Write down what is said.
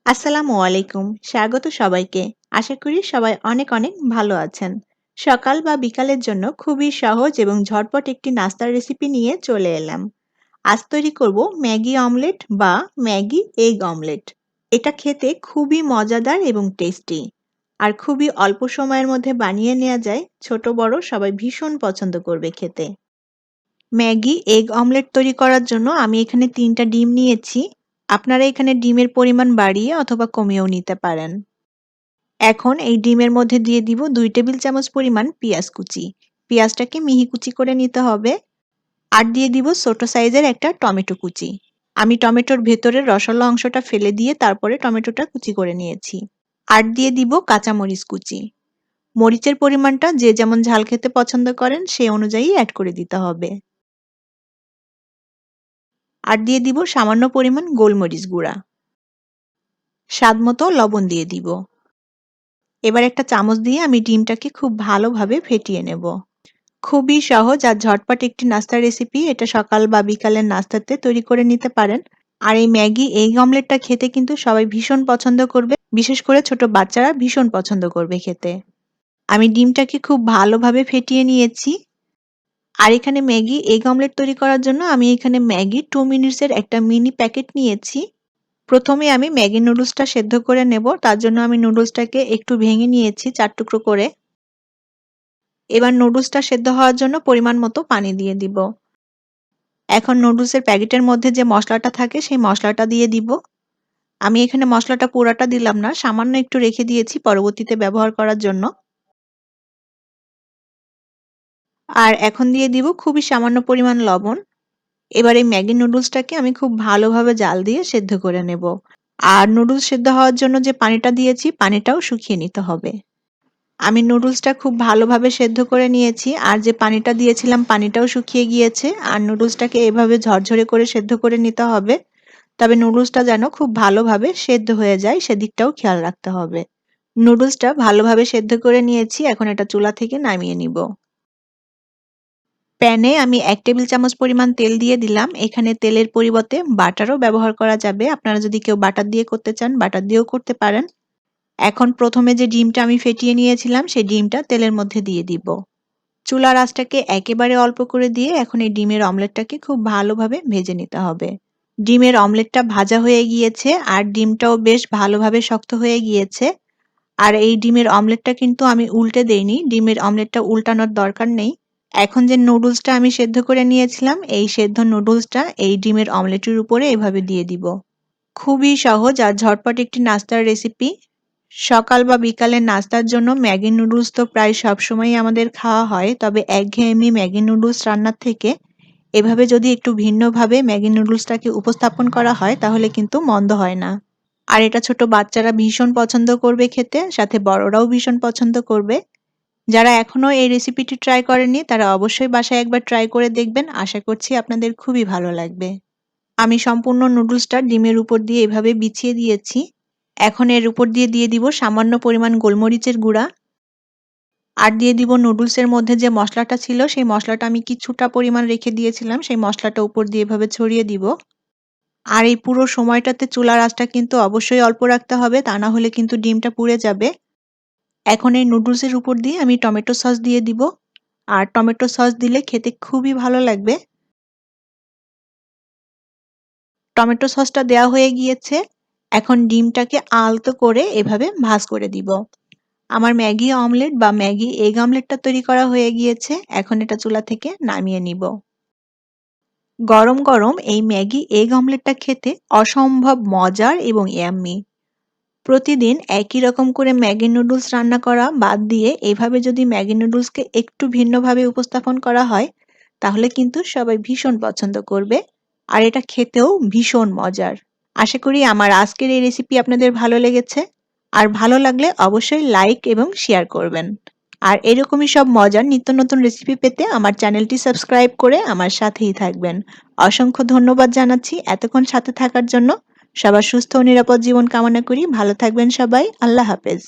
আসসালামু আলাইকুম। স্বাগত সবাইকে। আশা করি সবাই অনেক অনেক ভালো আছেন। সকাল বা বিকালের জন্য খুবই সহজ এবং ঝটপট একটি নাস্তার রেসিপি নিয়ে চলে এলাম। আজ তৈরি করব ম্যাগি অমলেট বা ম্যাগি এগ অমলেট। এটা খেতে খুবই মজাদার এবং টেস্টি। আর খুবই অল্প সময়ের মধ্যে বানিয়ে নেওয়া যায়। ছোট বড় সবাই ভীষণ পছন্দ করবে খেতে। ম্যাগি এগ অমলেট তৈরি করার জন্য আমি এখানে ৩টা ডিম নিয়েছি। আপনারা এখানে ডিমের পরিমাণ বাড়িয়ে অথবা কমিয়েও নিতে পারেন। এখন এই ডিমের মধ্যে দিয়ে দিব ২ টেবিল চামচ পরিমাণ পেঁয়াজ কুচি। পেঁয়াজটাকে মিহি কুচি করে নিতে হবে। আর দিয়ে দিব ছোট সাইজের একটা টমেটো কুচি। আমি টমেটোর ভেতরের রসালো অংশটা ফেলে দিয়ে তারপরে টমেটোটা কুচি করে নিয়েছি। আর দিয়ে দিব কাঁচামরিচ কুচি। মরিচের পরিমাণটা যে যেমন ঝাল খেতে পছন্দ করেন সেই অনুযায়ী অ্যাড করে দিতে হবে। আর দিয়ে দিব সামান্য পরিমাণ গোলমরিচ গুঁড়া। স্বাদমতো লবণ দিয়ে দিব। এবার একটা চামচ দিয়ে আমি ডিমটাকে খুব ভালোভাবে ফেটিয়ে নেব। খুবই সহজ আর ঝটপট একটি নাস্তার রেসিপি। এটা সকাল বা বিকালের নাস্তাতে তৈরি করে নিতে পারেন। আর এই ম্যাগি এগ অমলেটটা খেতে কিন্তু সবাই ভীষণ পছন্দ করবে। বিশেষ করে ছোট বাচ্চারা ভীষণ পছন্দ করবে খেতে। আমি ডিমটাকে খুব ভালোভাবে ফেটিয়ে নিয়েছি। আর এখানে ম্যাগি এগ অমলেট তৈরি করার জন্য আমি এখানে ম্যাগি 2 মিনিটসের একটা মিনি প্যাকেট নিয়েছি। প্রথমে আমি ম্যাগি নুডলসটা সেদ্ধ করে নেব। তার জন্য আমি নুডলসটাকে একটু ভেঙে নিয়েছি ৪ টুকরো করে। এবার নুডলসটা সেদ্ধ হওয়ার জন্য পরিমাণ মতো পানি দিয়ে দিব। এখন নুডলসের প্যাকেটের মধ্যে যে মশলাটা থাকে সেই মশলাটা দিয়ে দিব। আমি এখানে মশলাটা পুরাটা দিলাম না, সামান্য একটু রেখে দিয়েছি পরবর্তীতে ব্যবহার করার জন্য। আর এখন দিয়ে দিব খুবই সামান্য পরিমাণ লবণ। এবার এই ম্যাগি নুডলসটাকে আমি খুব ভালোভাবে জাল দিয়ে সেদ্ধ করে নেব। আর নুডলস সেদ্ধ হওয়ার জন্য যে পানিটা দিয়েছি পানিটাও শুকিয়ে নিতে হবে। আমি নুডলসটা খুব ভালোভাবে সেদ্ধ করে নিয়েছি। আর যে পানিটা দিয়েছিলাম পানিটাও শুকিয়ে গিয়েছে। আর নুডলসটাকে এভাবে ঝরঝরে করে সেদ্ধ করে নিতে হবে। তবে নুডলসটা যেন খুব ভালোভাবে সেদ্ধ হয়ে যায় সেদিকটাও খেয়াল রাখতে হবে। নুডলসটা ভালোভাবে সেদ্ধ করে নিয়েছি। এখন এটা চুলা থেকে নামিয়ে নিব। প্যানে আমি ১ টেবিল চামচ পরিমাণ তেল দিয়ে দিলাম। এখানে তেলের পরিবর্তে বাটারও ব্যবহার করা যাবে। আপনারা যদি কেউ বাটার দিয়ে করতে চান বাটার দিয়েও করতে পারেন। এখন প্রথমে যে ডিমটা আমি ফেটিয়ে নিয়েছিলাম সেই ডিমটা তেলের মধ্যে দিয়ে দিব। চুলার আঁচটাকে একেবারে অল্প করে দিয়ে এখন এই ডিমের অমলেটটাকে খুব ভালোভাবে ভেজে নিতে হবে। ডিমের অমলেটটা ভাজা হয়ে গিয়েছে আর ডিমটাও বেশ ভালোভাবে শক্ত হয়ে গিয়েছে। আর এই ডিমের অমলেটটা কিন্তু আমি উল্টে দেইনি। ডিমের অমলেটটা উল্টানোর দরকার নেই। এখন যে নুডলসটা আমি সেদ্ধ করে নিয়েছিলাম এই সেদ্ধ নুডলসটা এই ডিমের অমলেটের উপরে এভাবে দিয়ে দিব। খুবই সহজ আর ঝটপট একটি নাস্তার রেসিপি। সকাল বা বিকালের নাস্তার জন্য ম্যাগি নুডলস তো প্রায় সবসময়ই আমাদের খাওয়া হয়। তবে একঘেয়েমি ম্যাগি নুডলস রান্নার থেকে এভাবে যদি একটু ভিন্নভাবে ম্যাগি নুডলসটাকে উপস্থাপন করা হয় তাহলে কিন্তু মন্দ হয় না। আর এটা ছোট বাচ্চারা ভীষণ পছন্দ করবে খেতে, সাথে বড়রাও ভীষণ পছন্দ করবে। যারা এখনো এই রেসিপিটি ট্রাই করেননি তারা অবশ্যই বাসায় একবার ট্রাই করে দেখবেন। আশা করছি আপনাদের খুবই ভালো লাগবে। আমি সম্পূর্ণ নুডলসটা ডিমের উপর দিয়ে এভাবে বিছিয়ে দিয়েছি। এখন এর উপর দিয়ে দিব সামান্য পরিমাণ গোলমরিচের গুঁড়া। আর দিয়ে দিব নুডলসের মধ্যে যে মসলাটা ছিল সেই মসলাটা আমি কিছুটা পরিমাণ রেখে দিয়েছিলাম। সেই মসলাটা উপর দিয়ে এভাবে ছড়িয়ে দিব। আর এই পুরো সময়টাতে চুলার আঁচটা কিন্তু অবশ্যই অল্প রাখতে হবে, তা না হলে কিন্তু ডিমটা পুড়ে যাবে। এখন এই নুডলসের উপর দিয়ে আমি টমেটো সস দিয়ে দিব। আর টমেটো সস দিলে খেতে খুবই ভালো লাগবে। টমেটো সসটা দেওয়া হয়ে গিয়েছে। এখন ডিমটাকে আলতো করে এভাবে ভাঁজ করে দিব। আমার ম্যাগি অমলেট বা ম্যাগি এগ অমলেটটা তৈরি করা হয়ে গিয়েছে। এখন এটা চুলা থেকে নামিয়ে নিব। গরম গরম এই ম্যাগি এগ অমলেটটা খেতে অসম্ভব মজার এবং ইয়াম্মি। প্রতিদিন একই রকম করে ম্যাগি নুডলস রান্না করা বাদ দিয়ে এভাবে যদি ম্যাগি নুডলসকে একটু ভিন্নভাবে উপস্থাপন করা হয় তাহলে কিন্তু সবাই ভীষণ পছন্দ করবে। আর এটা খেতেও ভীষণ মজার। আশা করি আমার আজকের এই রেসিপি আপনাদের ভালো লেগেছে। আর ভালো লাগলে অবশ্যই লাইক এবং শেয়ার করবেন। আর এরকমই সব মজার নিত্য নতুন রেসিপি পেতে আমার চ্যানেলটি সাবস্ক্রাইব করে আমার সাথেই থাকবেন। অসংখ্য ধন্যবাদ জানাচ্ছি এতক্ষণ সাথে থাকার জন্য। সবার সুস্থ ও নিরাপদ জীবন কামনা করি। ভালো থাকবেন সবাই। আল্লাহ হাফেজ।